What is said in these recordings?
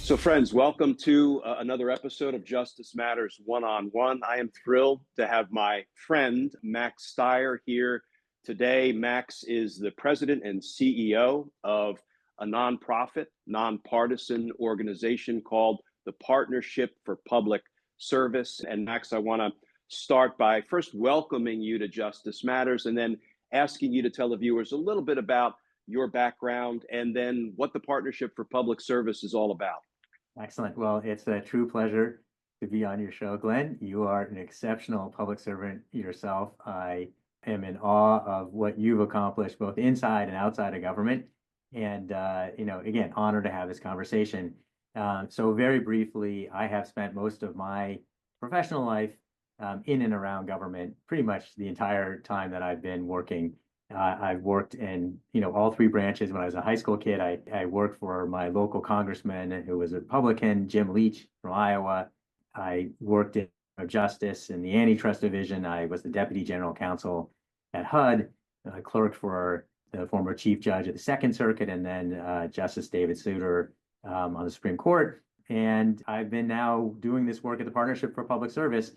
So, friends, welcome to another episode of Justice Matters One-on-One. I am thrilled to have my friend Max Stier here today. Max is the president and CEO of a nonprofit, nonpartisan organization called the Partnership for Public Service. And Max, I want to start by first welcoming you to Justice Matters and then asking you to tell the viewers a little bit about your background and then what the Partnership for Public Service is all about. Excellent. Well, it's a true pleasure to be on your show, Glenn. You are an exceptional public servant yourself. I am in awe of what you've accomplished both inside and outside of government. And, again, honored to have this conversation. So very briefly, I have spent most of my professional life in and around government, pretty much the entire time that I've been working. I've worked in, all three branches. When I was a high school kid, I worked for my local congressman who was a Republican, Jim Leach from Iowa. I worked in justice in the antitrust division. I was the deputy general counsel at HUD. I clerked for the former chief judge of the Second Circuit, and then Justice David Souter on the Supreme Court. And I've been now doing this work at the Partnership for Public Service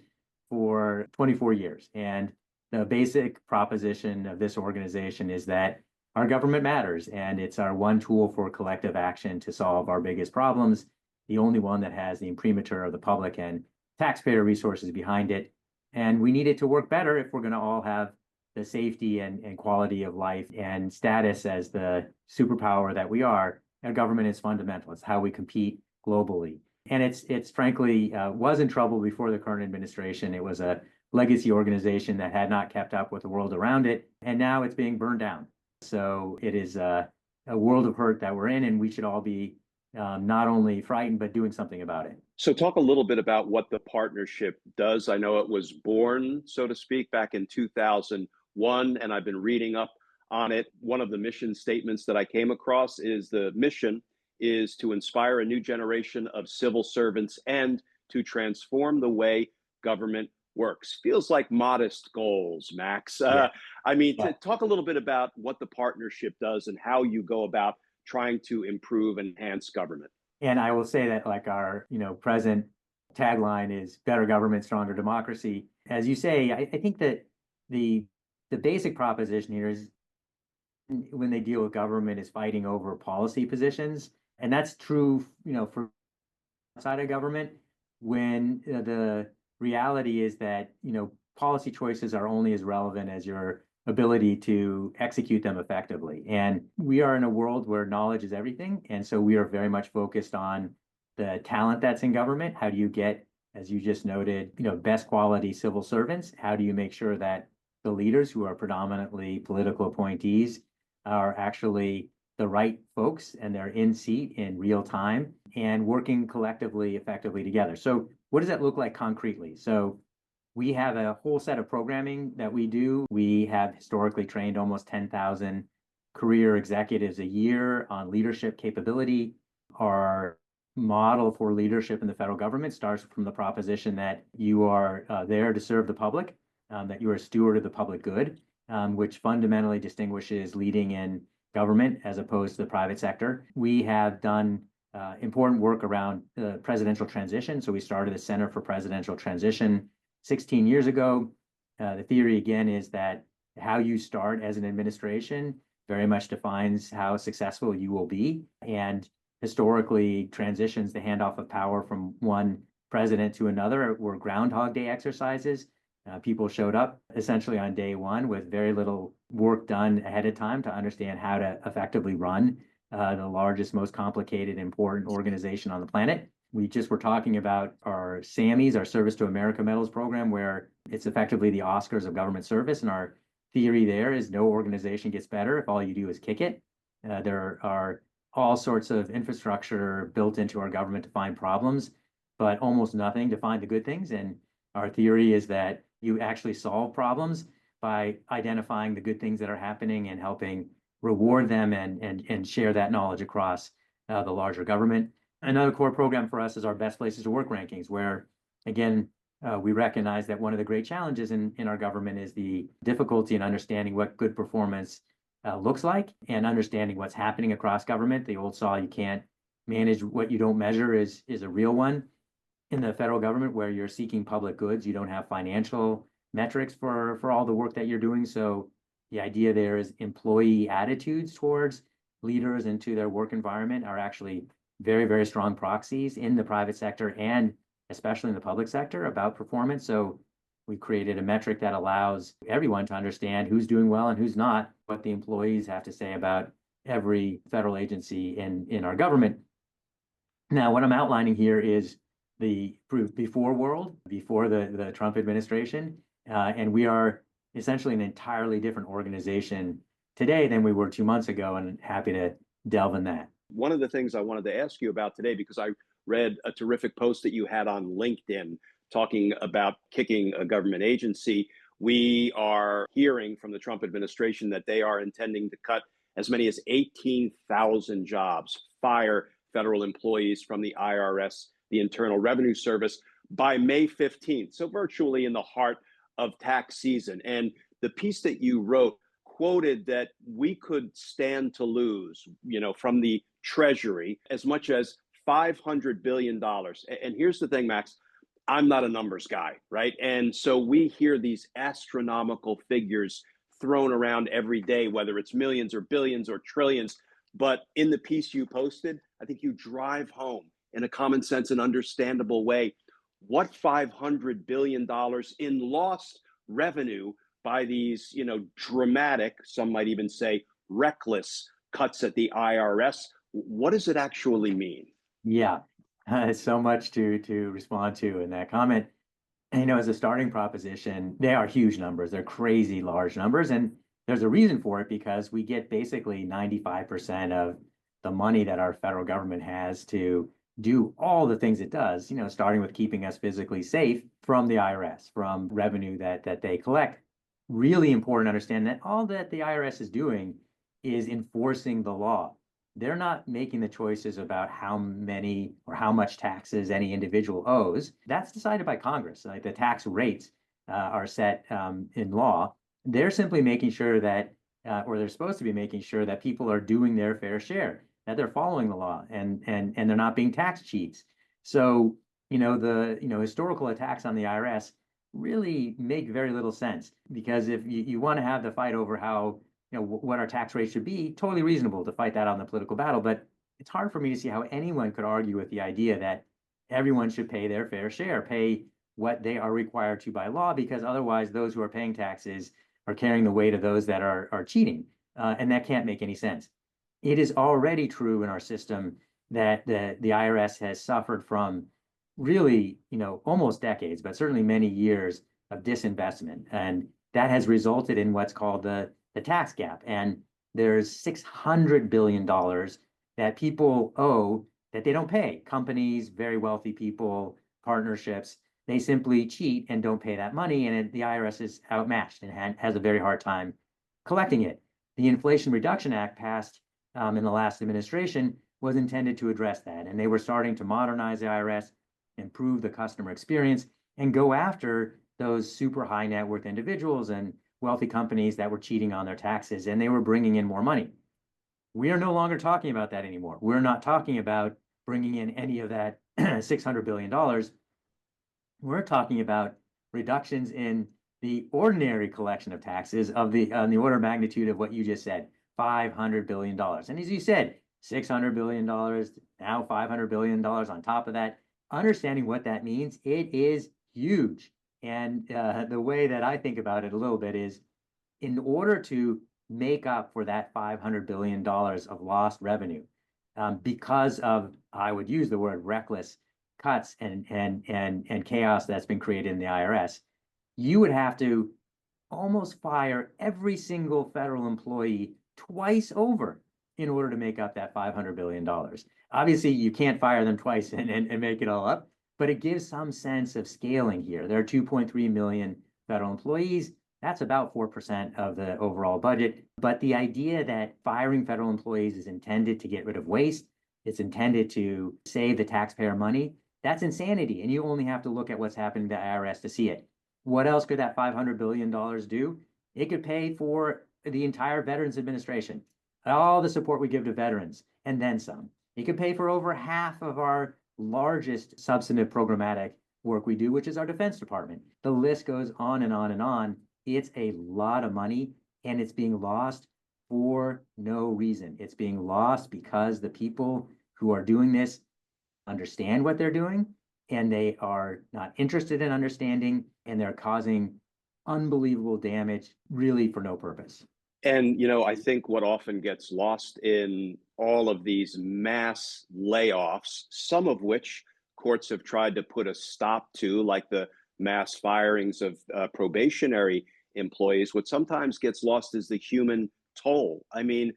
for 24 years. And the basic proposition of this organization is that our government matters, and it's our one tool for collective action to solve our biggest problems, the only one that has the imprimatur of the public and taxpayer resources behind it. And we need it to work better if we're going to all have the safety and quality of life and status as the superpower that we are. Our government is fundamental. It's how we compete globally. And it's frankly was in trouble before the current administration. It was a legacy organization that had not kept up with the world around it, and now it's being burned down. So it is a world of hurt that we're in, and we should all be not only frightened, but doing something about it. So talk a little bit about what the partnership does. I know it was born, so to speak, back in 2001, and I've been reading up on it. One of the mission statements that I came across is the mission is to inspire a new generation of civil servants and to transform the way government works. Feels like modest goals, Max. Talk a little bit about what the partnership does and how you go about trying to improve and enhance government. And I will say that like our, present tagline is better government, stronger democracy. As you say, I think that the basic proposition here is when they deal with government is fighting over policy positions. And that's true, for outside of government, when the reality is that, policy choices are only as relevant as your ability to execute them effectively. And we are in a world where knowledge is everything. And so we are very much focused on the talent that's in government. How do you get, as you just noted, best quality civil servants? How do you make sure that the leaders who are predominantly political appointees are actually the right folks and they're in seat in real time and working collectively, effectively together? So what does that look like concretely? So we have a whole set of programming that we do. We have historically trained almost 10,000 career executives a year on leadership capability. Our model for leadership in the federal government starts from the proposition that you are there to serve the public, that you are a steward of the public good, which fundamentally distinguishes leading in government as opposed to the private sector. We have done important work around the presidential transition. So we started the Center for Presidential Transition 16 years ago. The theory, again, is that how you start as an administration very much defines how successful you will be. And historically, transitions, the handoff of power from one president to another, were Groundhog Day exercises. People showed up essentially on day one with very little work done ahead of time to understand how to effectively run the largest, most complicated, important organization on the planet. We just were talking about our SAMMys, our Service to America Medals program, where it's effectively the Oscars of government service. And our theory there is no organization gets better if all you do is kick it. There are all sorts of infrastructure built into our government to find problems, but almost nothing to find the good things. And our theory is that you actually solve problems by identifying the good things that are happening and helping reward them and share that knowledge across the larger government. Another core program for us is our Best Places to Work rankings, where, again, we recognize that one of the great challenges in our government is the difficulty in understanding what good performance looks like and understanding what's happening across government. The old saw, you can't manage what you don't measure is a real one. In the federal government, where you're seeking public goods, you don't have financial metrics for all the work that you're doing. So the idea there is employee attitudes towards leaders and to their work environment are actually very, very strong proxies in the private sector and especially in the public sector about performance. So we created a metric that allows everyone to understand who's doing well and who's not, what the employees have to say about every federal agency in our government. Now, what I'm outlining here is the before world, before the Trump administration, and we are essentially an entirely different organization today than we were 2 months ago, and happy to delve in that. One of the things I wanted to ask you about today, because I read a terrific post that you had on LinkedIn talking about kicking a government agency. We are hearing from the Trump administration that they are intending to cut as many as 18,000 jobs, fire federal employees from the IRS, the Internal Revenue Service, by May 15th. So virtually in the heart of tax season. And the piece that you wrote quoted that we could stand to lose, from the Treasury as much as $500 billion. And here's the thing, Max, I'm not a numbers guy, right? And so we hear these astronomical figures thrown around every day, whether it's millions or billions or trillions. But in the piece you posted, I think you drive home in a common sense and understandable way what $500 billion in lost revenue by these, dramatic, some might even say reckless cuts at the IRS. What does it actually mean? Yeah, so much to respond to in that comment. And, as a starting proposition, they are huge numbers. They're crazy large numbers. And there's a reason for it because we get basically 95% of the money that our federal government has to do all the things it does, starting with keeping us physically safe from the IRS, from revenue that they collect. Really important to understand that all that the IRS is doing is enforcing the law. They're not making the choices about how many or how much taxes any individual owes. That's decided by Congress. Like the tax rates are set in law. They're simply making sure that, or they're supposed to be making sure that people are doing their fair share, that they're following the law, and they're not being tax cheats. So, the historical attacks on the IRS really make very little sense, because if you want to have the fight over how what our tax rate should be, totally reasonable to fight that on the political battle. But it's hard for me to see how anyone could argue with the idea that everyone should pay their fair share, pay what they are required to by law, because otherwise those who are paying taxes are carrying the weight of those that are cheating. And that can't make any sense. It is already true in our system that the IRS has suffered from really, almost decades, but certainly many years of disinvestment. And that has resulted in what's called the tax gap. And there's $600 billion that people owe that they don't pay. Companies, very wealthy people, partnerships, they simply cheat and don't pay that money. And the IRS is outmatched and has a very hard time collecting it. The Inflation Reduction Act passed in the last administration was intended to address that. And they were starting to modernize the IRS, improve the customer experience, and go after those super high net worth individuals and wealthy companies that were cheating on their taxes, and they were bringing in more money. We are no longer talking about that anymore. We're not talking about bringing in any of that $600 billion. We're talking about reductions in the ordinary collection of taxes on the order of magnitude of what you just said, $500 billion. And as you said, $600 billion, now $500 billion on top of that. Understanding what that means, it is huge. And the way that I think about it a little bit is, in order to make up for that $500 billion of lost revenue, because of, I would use the word, reckless cuts and chaos that's been created in the IRS, you would have to almost fire every single federal employee twice over in order to make up that $500 billion. Obviously, you can't fire them twice and make it all up, but it gives some sense of scaling here. There are 2.3 million federal employees. That's about 4% of the overall budget. But the idea that firing federal employees is intended to get rid of waste, it's intended to save the taxpayer money, that's insanity. And you only have to look at what's happening to the IRS to see it. What else could that $500 billion do? It could pay for the entire Veterans Administration, all the support we give to veterans, and then some. It could pay for over half of our largest substantive programmatic work we do, which is our Defense Department. The list goes on and on and on. It's a lot of money, and it's being lost for no reason. It's being lost because the people who are doing this understand what they're doing, and they are not interested in understanding, and they're causing unbelievable damage really for no purpose. And, I think what often gets lost in all of these mass layoffs, some of which courts have tried to put a stop to, like the mass firings of probationary employees, what sometimes gets lost is the human toll. I mean,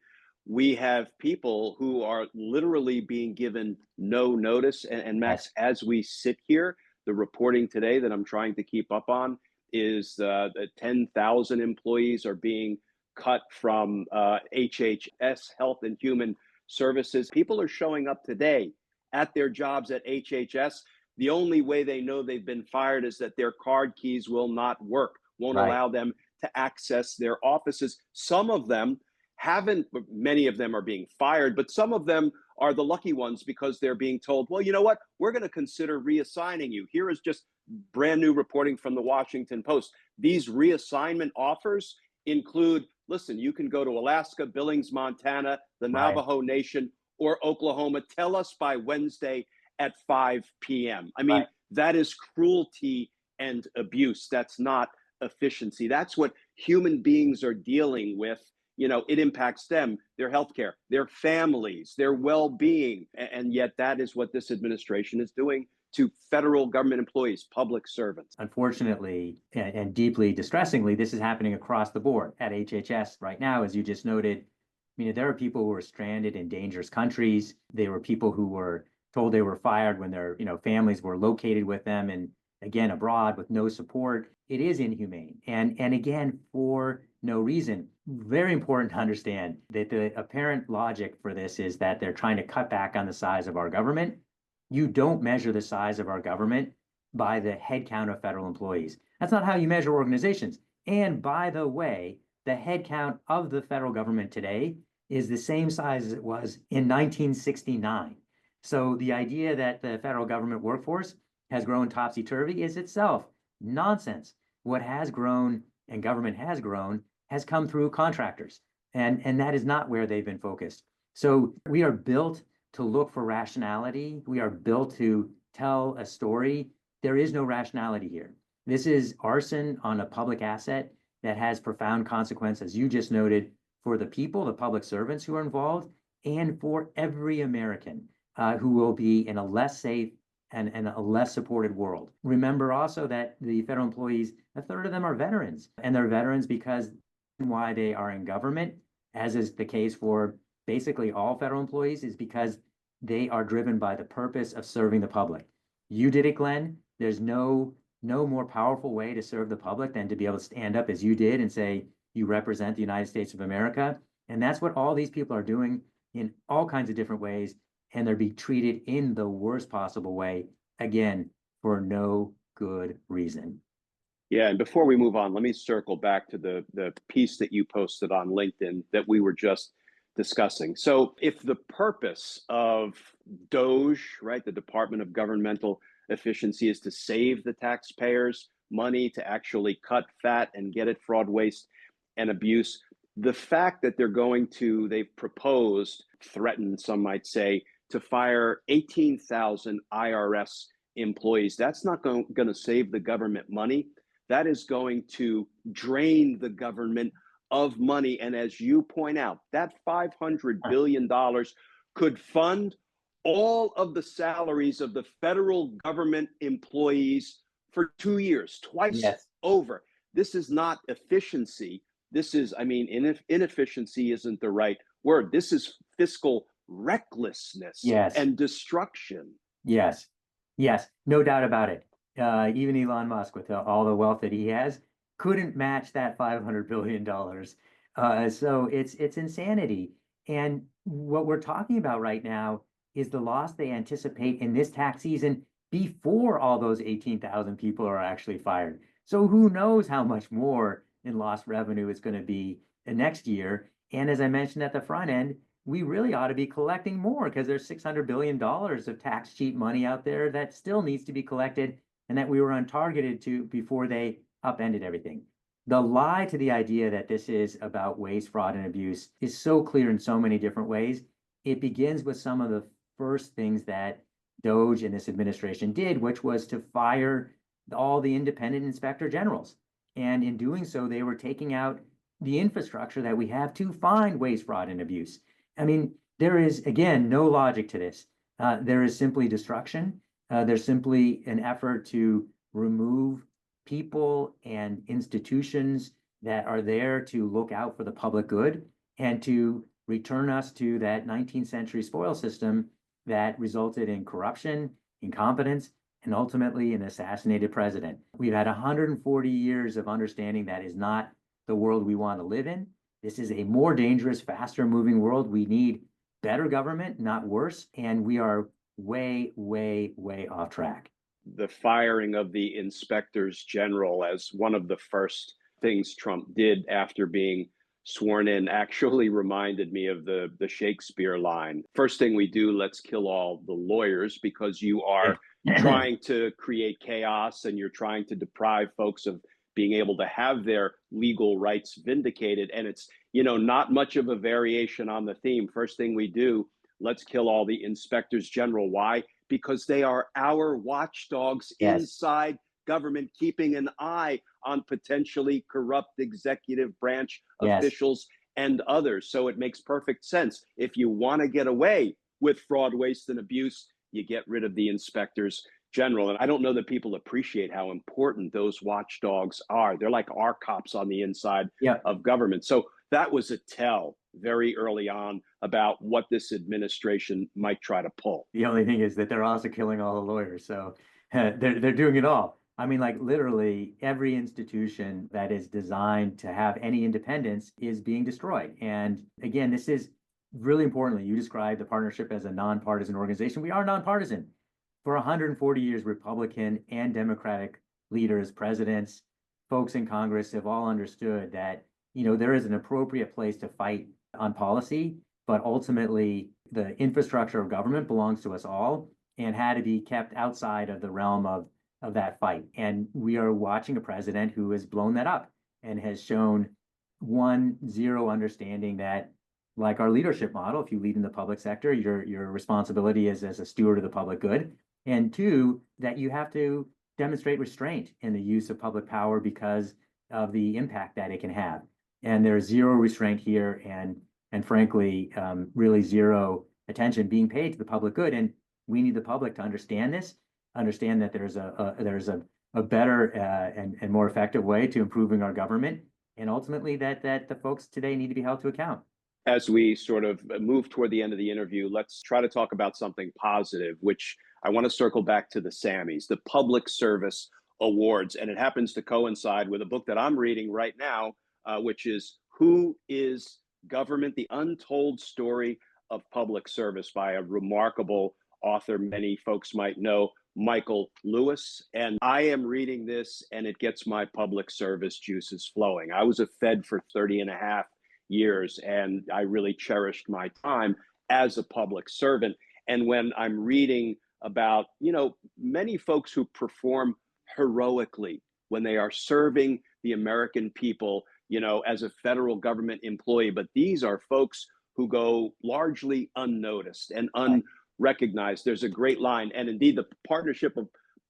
we have people who are literally being given no notice. And Max, as we sit here, the reporting today that I'm trying to keep up on is that 10,000 employees are being cut from HHS, Health and Human Services. People are showing up today at their jobs at HHS. The only way they know they've been fired is that their card keys will not work, won't allow them to access their offices. Some of them haven't, many of them are being fired, but some of them are the lucky ones because they're being told, well, you know what, we're going to consider reassigning you. Here is just brand new reporting from the Washington Post. These reassignment offers include, listen, you can go to Alaska, Billings, Montana, the Navajo Nation, or Oklahoma. Tell us by Wednesday at 5 p.m. I mean, that is cruelty and abuse. That's not efficiency. That's what human beings are dealing with. It impacts them, their healthcare, their families, their well-being. And yet that is what this administration is doing to federal government employees, public servants. Unfortunately, and deeply distressingly, this is happening across the board at HHS right now, as you just noted. There are people who are stranded in dangerous countries. There were people who were told they were fired when their, families were located with them and again abroad with no support. It is inhumane, and again for no reason. Very important to understand that the apparent logic for this is that they're trying to cut back on the size of our government. You don't measure the size of our government by the headcount of federal employees. That's not how you measure organizations. And by the way, the headcount of the federal government today is the same size as it was in 1969. So the idea that the federal government workforce has grown topsy-turvy is itself nonsense. What has grown and government has grown has come through contractors, and that is not where they've been focused. So we are built to look for rationality. We are built to tell a story. There is no rationality here. This is arson on a public asset that has profound consequences, as you just noted, for the people, the public servants who are involved, and for every American who will be in a less safe and a less supported world. Remember also that the federal employees, a third of them are veterans, and they're veterans because why they are in government, as is the case for basically all federal employees, is because they are driven by the purpose of serving the public. You did it, Glenn. There's no more powerful way to serve the public than to be able to stand up as you did and say, you represent the United States of America. And that's what all these people are doing in all kinds of different ways. And they're being treated in the worst possible way, again, for no good reason. Yeah, and before we move on, let me circle back to the piece that you posted on LinkedIn that we were just discussing. So if the purpose of DOGE, right, the Department of Governmental Efficiency, is to save the taxpayers money, to actually cut fat and get at fraud, waste, and abuse, the fact that they've proposed, threatened, some might say, to fire 18,000 IRS employees, that's not going to save the government money. That is going to drain the government of money. And as you point out, that $500 billion could fund all of the salaries of the federal government employees for 2 years, twice over. This is not efficiency. This is, inefficiency isn't the right word. This is fiscal recklessness and destruction. Yes, no doubt about it. Even Elon Musk, with all the wealth that he has, couldn't match that $500 billion. So it's insanity. And what we're talking about right now is the loss they anticipate in this tax season before all those 18,000 people are actually fired. So who knows how much more in lost revenue it's going to be next year. And as I mentioned at the front end, we really ought to be collecting more because there's $600 billion of tax cheat money out there that still needs to be collected and that we were untargeted to before they upended everything. The lie to the idea that this is about waste, fraud, and abuse is so clear in so many different ways. It begins with some of the first things that DOGE and this administration did, which was to fire all the independent inspector generals. And in doing so, they were taking out the infrastructure that we have to find waste, fraud, and abuse. I mean, there is, again, no logic to this. There is simply destruction. There's simply an effort to remove people and institutions that are there to look out for the public good and to return us to that 19th century spoil system that resulted in corruption, incompetence, and ultimately an assassinated president. We've had 140 years of understanding that is not the world we want to live in. This is a more dangerous, faster moving world. We need better government, not worse. And we are way, way, way off track. The firing of the inspectors general as one of the first things Trump did after being sworn in actually reminded me of the Shakespeare line. First thing we do, let's kill all the lawyers, because you are trying to create chaos and you're trying to deprive folks of being able to have their legal rights vindicated. And it's, not much of a variation on the theme. First thing we do, let's kill all the inspectors general. Why? Because they are our watchdogs inside government, keeping an eye on potentially corrupt executive branch officials and others. So it makes perfect sense. If you want to get away with fraud, waste, and abuse, you get rid of the inspectors general. And I don't know that people appreciate how important those watchdogs are. They're like our cops on the inside of government. So that was a tell very early on about what this administration might try to pull. The only thing is that they're also killing all the lawyers. So they're doing it all. I mean, like literally every institution that is designed to have any independence is being destroyed. And again, this is really importantly, you described the partnership as a nonpartisan organization. We are nonpartisan. For 140 years, Republican and Democratic leaders, presidents, folks in Congress have all understood that, there is an appropriate place to fight on policy, but ultimately the infrastructure of government belongs to us all and had to be kept outside of the realm of that fight. And we are watching a president who has blown that up and has shown zero understanding that, like our leadership model, if you lead in the public sector, your responsibility is as a steward of the public good. And two, that you have to demonstrate restraint in the use of public power because of the impact that it can have. And there's zero restraint here, and frankly, really zero attention being paid to the public good. And we need the public to understand this, understand that there's a better and more effective way to improving our government, and ultimately that the folks today need to be held to account. As we sort of move toward the end of the interview, let's try to talk about something positive, which I want to circle back to the Sammys, the Public Service Awards. And it happens to coincide with a book that I'm reading right now, which is Who is Government? The Untold Story of Public Service by a remarkable author many folks might know, Michael Lewis. And I am reading this and it gets my public service juices flowing. I was a Fed for 30 and a half years, and I really cherished my time as a public servant. And when I'm reading about, many folks who perform heroically when they are serving the American people, as a federal government employee, but these are folks who go largely unnoticed and unrecognized. There's a great line, and indeed the Partnership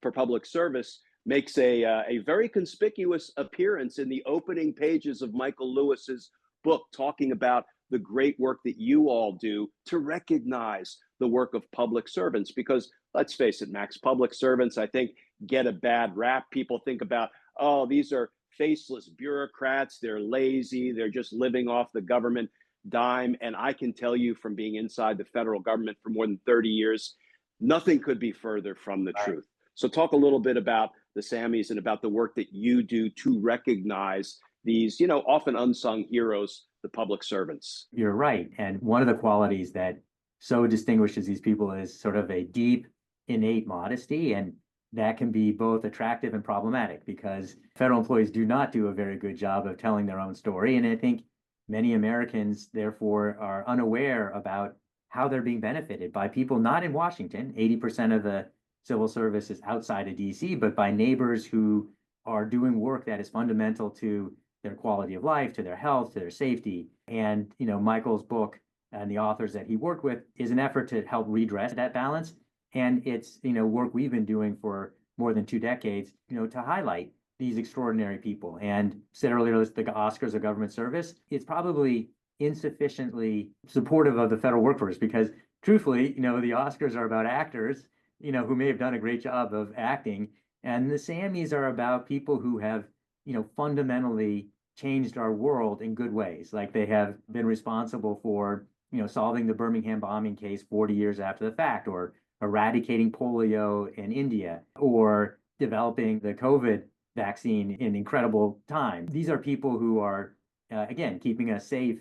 for Public Service makes a very conspicuous appearance in the opening pages of Michael Lewis's book, talking about the great work that you all do to recognize the work of public servants. Because let's face it, Max, public servants, I think, get a bad rap. People think about, oh, these are faceless bureaucrats. They're lazy. They're just living off the government dime. And I can tell you from being inside the federal government for more than 30 years, nothing could be further from the truth. So talk a little bit about the Sammys and about the work that you do to recognize these, often unsung heroes, the public servants. You're right. And one of the qualities that so distinguishes these people is sort of a deep, innate modesty. And that can be both attractive and problematic because federal employees do not do a very good job of telling their own story. And I think many Americans, therefore, are unaware about how they're being benefited by people not in Washington. 80% of the civil service is outside of DC, but by neighbors who are doing work that is fundamental to their quality of life, to their health, to their safety. And, Michael's book and the authors that he worked with is an effort to help redress that balance. And it's, work we've been doing for more than 2 decades, to highlight these extraordinary people. And said earlier, the Oscars of government service, it's probably insufficiently supportive of the federal workforce because truthfully, the Oscars are about actors, who may have done a great job of acting. And the Sammys are about people who have, fundamentally changed our world in good ways. Like they have been responsible for, solving the Birmingham bombing case 40 years after the fact, or eradicating polio in India, or developing the COVID vaccine in incredible time. These are people who are, again, keeping us safe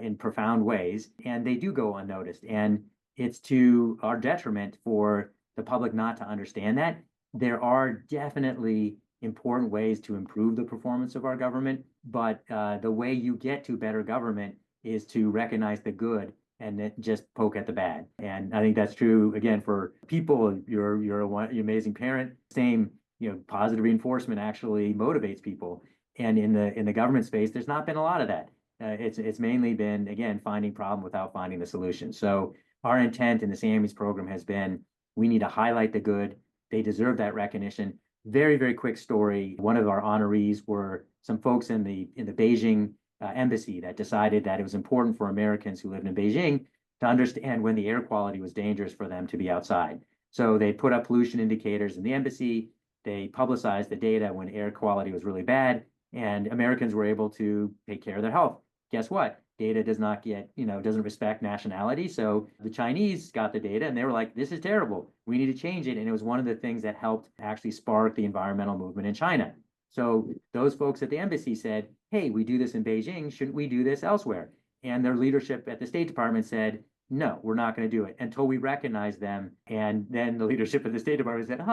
in profound ways, and they do go unnoticed. And it's to our detriment for the public not to understand that. There are definitely important ways to improve the performance of our government, but the way you get to better government is to recognize the good and then just poke at the bad. And I think that's true again for people. You're an amazing parent. Same, positive reinforcement actually motivates people. And in the government space, there's not been a lot of that. It's mainly been, again, finding problem without finding the solution. So our intent in the Sammys program has been, we need to highlight the good. They deserve that recognition. Very, very quick story. One of our honorees were some folks in the Beijing embassy that decided that it was important for Americans who lived in Beijing to understand when the air quality was dangerous for them to be outside. So they put up pollution indicators in the embassy. They publicized the data when air quality was really bad, and Americans were able to take care of their health. Guess what? Data does not get, doesn't respect nationality. So the Chinese got the data and they were like, this is terrible. We need to change it. And it was one of the things that helped actually spark the environmental movement in China. So those folks at the embassy said, hey, we do this in Beijing. Shouldn't we do this elsewhere? And their leadership at the State Department said, no, we're not going to do it until we recognize them. And then the leadership at the State Department said,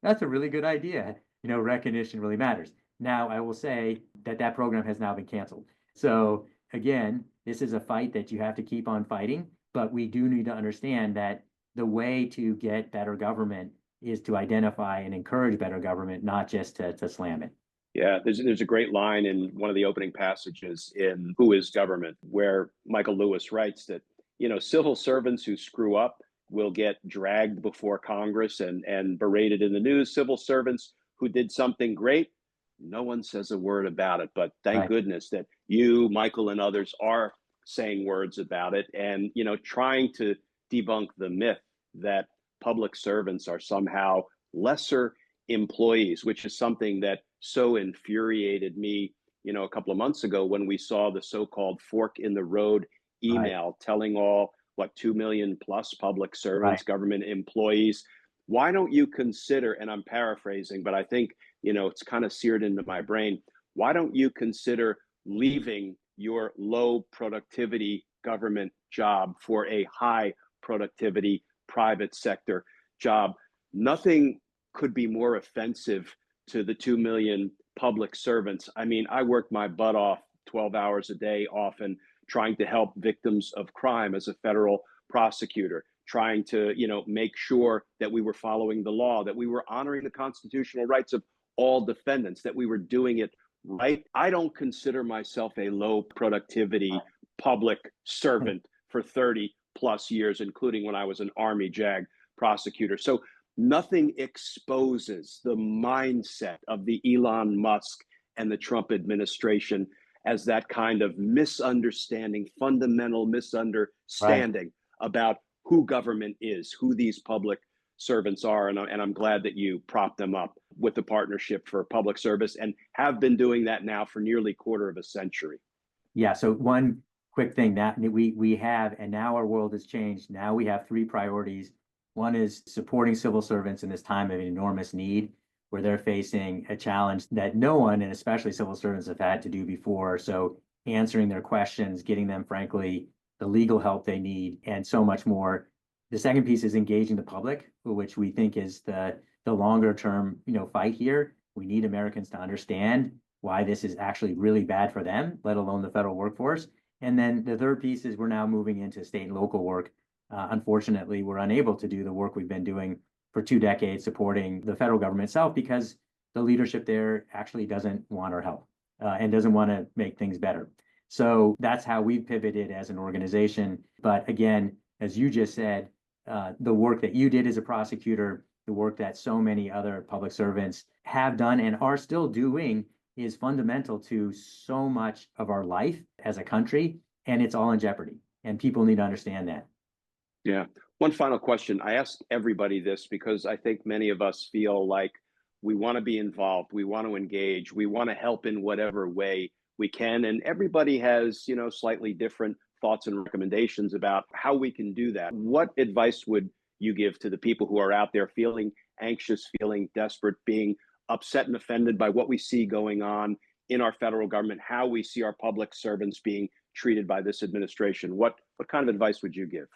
that's a really good idea. Recognition really matters. Now, I will say that program has now been canceled. So again, this is a fight that you have to keep on fighting, but we do need to understand that the way to get better government is to identify and encourage better government, not just to slam it. Yeah, there's a great line in one of the opening passages in Who is Government, where Michael Lewis writes that, civil servants who screw up will get dragged before Congress and berated in the news. Civil servants who did something great, no one says a word about it. But thank goodness that you, Michael, and others are saying words about it and, trying to debunk the myth that public servants are somehow lesser employees, which is something that so infuriated me, a couple of months ago when we saw the so-called fork in the road email telling all, 2 million plus public servants, government employees. Why don't you consider, and I'm paraphrasing, but I think, it's kind of seared into my brain. Why don't you consider leaving your low productivity government job for a high productivity private sector job? Nothing could be more offensive to the 2 million public servants. I mean, I worked my butt off 12 hours a day, often trying to help victims of crime as a federal prosecutor, trying to, make sure that we were following the law, that we were honoring the constitutional rights of all defendants, that we were doing it right. I don't consider myself a low productivity public servant for 30 plus years, including when I was an Army JAG prosecutor. So nothing exposes the mindset of the Elon Musk and the Trump administration as that kind of misunderstanding, fundamental misunderstanding about who government is, who these public servants are. And I'm glad that you propped them up with the Partnership for Public Service and have been doing that now for nearly a quarter of a century. Yeah, so one quick thing that we have, and now our world has changed. Now we have 3 priorities. One is supporting civil servants in this time of enormous need, where they're facing a challenge that no one, and especially civil servants, have had to do before. So answering their questions, getting them, frankly, the legal help they need, and so much more. The second piece is engaging the public, which we think is the longer term, fight here. We need Americans to understand why this is actually really bad for them, let alone the federal workforce. And then the third piece is we're now moving into state and local work. Unfortunately, we're unable to do the work we've been doing for 2 decades supporting the federal government itself because the leadership there actually doesn't want our help and doesn't want to make things better. So that's how we've pivoted as an organization. But again, as you just said, the work that you did as a prosecutor, the work that so many other public servants have done and are still doing is fundamental to so much of our life as a country, and it's all in jeopardy. And people need to understand that. Yeah. One final question. I ask everybody this because I think many of us feel like we want to be involved, we want to engage, we want to help in whatever way we can. And everybody has, slightly different thoughts and recommendations about how we can do that. What advice would you give to the people who are out there feeling anxious, feeling desperate, being upset and offended by what we see going on in our federal government, how we see our public servants being treated by this administration? What kind of advice would you give?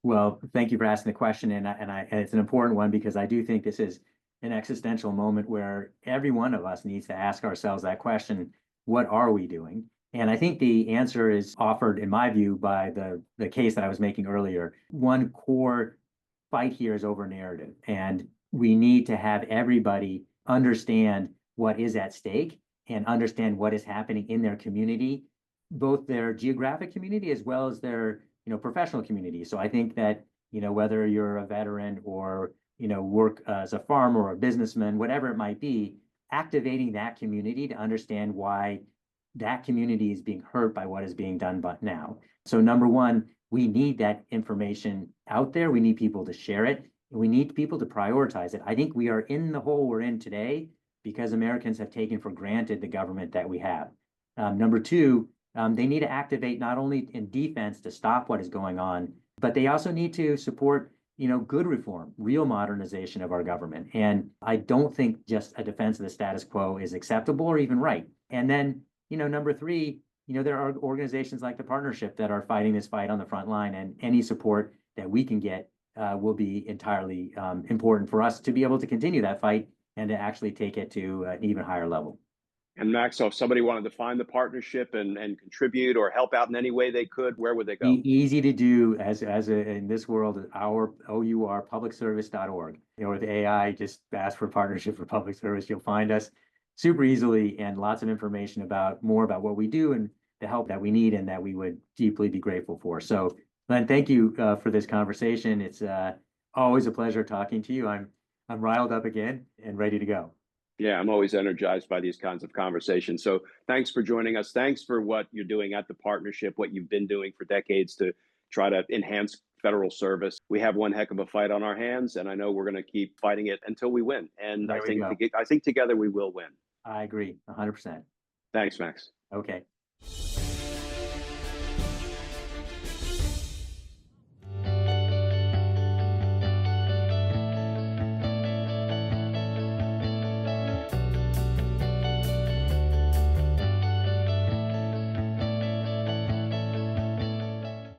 Well, thank you for asking the question, and it's an important one because I do think this is an existential moment where every one of us needs to ask ourselves that question: what are we doing? And I think the answer is offered, in my view, by the case that I was making earlier. One core fight here is over narrative, and we need to have everybody understand what is at stake and understand what is happening in their community, both their geographic community as well as their professional community. So I think that whether you're a veteran or work as a farmer or a businessman, whatever it might be, activating that community to understand why that community is being hurt by what is being done but now. So number one, we need that information out there. We need people to share it. And we need people to prioritize it. I think we are in the hole we're in today because Americans have taken for granted the government that we have. Number two, they need to activate not only in defense to stop what is going on, but they also need to support, good reform, real modernization of our government. And I don't think just a defense of the status quo is acceptable or even right. And then, number three, there are organizations like the Partnership that are fighting this fight on the front line, and any support that we can get will be entirely important for us to be able to continue that fight and to actually take it to an even higher level. And Max, so if somebody wanted to find the Partnership and contribute or help out in any way they could, where would they go? Easy to do in this world, our OUR publicservice.org. With AI, just ask for Partnership for Public Service. You'll find us super easily, and lots of information about what we do and the help that we need and that we would deeply be grateful for. So, Len, thank you for this conversation. It's always a pleasure talking to you. I'm riled up again and ready to go. Yeah, I'm always energized by these kinds of conversations. So thanks for joining us. Thanks for what you're doing at the Partnership, what you've been doing for decades to try to enhance federal service. We have one heck of a fight on our hands, and I know we're going to keep fighting it until we win. And I think together we will win. I agree 100%. Thanks, Max. Okay.